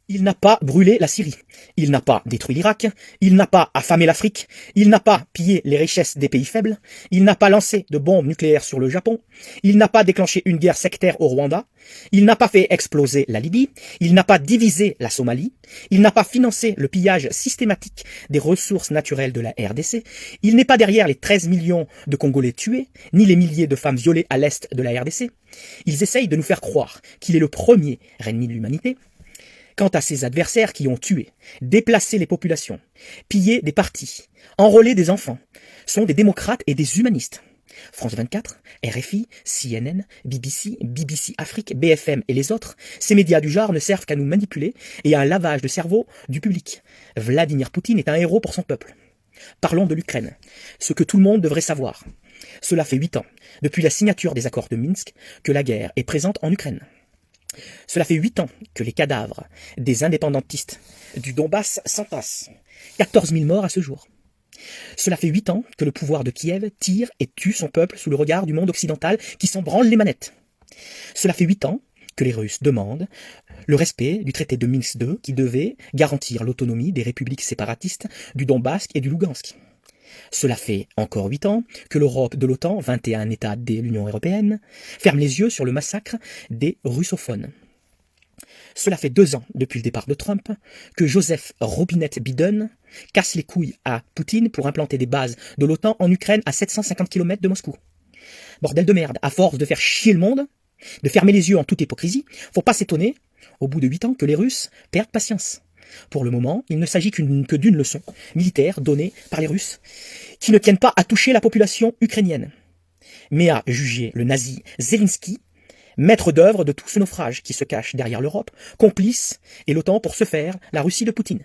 Il n'a pas brûlé la Syrie, il n'a pas détruit l'Irak, il n'a pas affamé l'Afrique, il n'a pas pillé les richesses des pays faibles, il n'a pas lancé de bombes nucléaires sur le Japon, il n'a pas déclenché une guerre sectaire au Rwanda, il n'a pas fait exploser la Libye, il n'a pas divisé la Somalie, il n'a pas financé le pillage systématique des ressources naturelles de la RDC, il n'est pas derrière les 13 millions de Congolais tués, ni les milliers de femmes violées à l'est de la RDC. Ils essayent de nous faire croire qu'il est le premier ennemi de l'humanité. Quant à ses adversaires qui ont tué, déplacé les populations, pillé des partis, enrôlé des enfants, sont des démocrates et des humanistes. France 24, RFI, CNN, BBC, BBC Afrique, BFM et les autres, ces médias du genre ne servent qu'à nous manipuler et à un lavage de cerveau du public. Vladimir Poutine est un héros pour son peuple. Parlons de l'Ukraine, ce que tout le monde devrait savoir. Cela fait 8 ans, depuis la signature des accords de Minsk, que la guerre est présente en Ukraine. Cela fait 8 ans que les cadavres des indépendantistes du Donbass s'entassent. 14 000 morts à ce jour. Cela fait 8 ans que le pouvoir de Kiev tire et tue son peuple sous le regard du monde occidental qui s'en branle les manettes. Cela fait 8 ans que les Russes demandent le respect du traité de Minsk II qui devait garantir l'autonomie des républiques séparatistes du Donbass et du Lugansk. Cela fait encore 8 ans que l'Europe de l'OTAN, 21 États de l'Union européenne, ferme les yeux sur le massacre des russophones. Cela fait 2 ans, depuis le départ de Trump, que Joseph Robinette Biden casse les couilles à Poutine pour implanter des bases de l'OTAN en Ukraine à 750 km de Moscou. Bordel de merde, à force de faire chier le monde, de fermer les yeux en toute hypocrisie, faut pas s'étonner, au bout de 8 ans, que les Russes perdent patience. Pour le moment, il ne s'agit que d'une leçon militaire donnée par les Russes, qui ne tiennent pas à toucher la population ukrainienne, mais à juger le nazi Zelensky, maître d'œuvre de tout ce naufrage qui se cache derrière l'Europe, complice, et l'OTAN pour se faire la Russie de Poutine.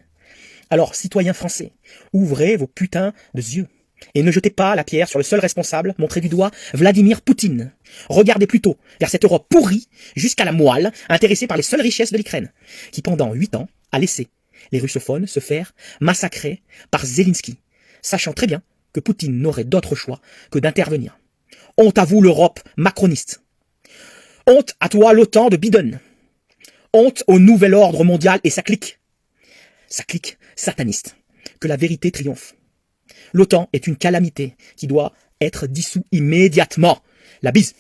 Alors, citoyens français, ouvrez vos putains de yeux, et ne jetez pas la pierre sur le seul responsable, montré du doigt, Vladimir Poutine. Regardez plutôt vers cette Europe pourrie, jusqu'à la moelle, intéressée par les seules richesses de l'Ukraine, qui pendant 8 ans a laissé les russophones se faire massacrer par Zelensky, sachant très bien que Poutine n'aurait d'autre choix que d'intervenir. Honte à vous l'Europe macroniste. Honte à toi l'OTAN de Biden. Honte au nouvel ordre mondial et sa clique sataniste. Que la vérité triomphe. L'OTAN est une calamité qui doit être dissous immédiatement. La bise.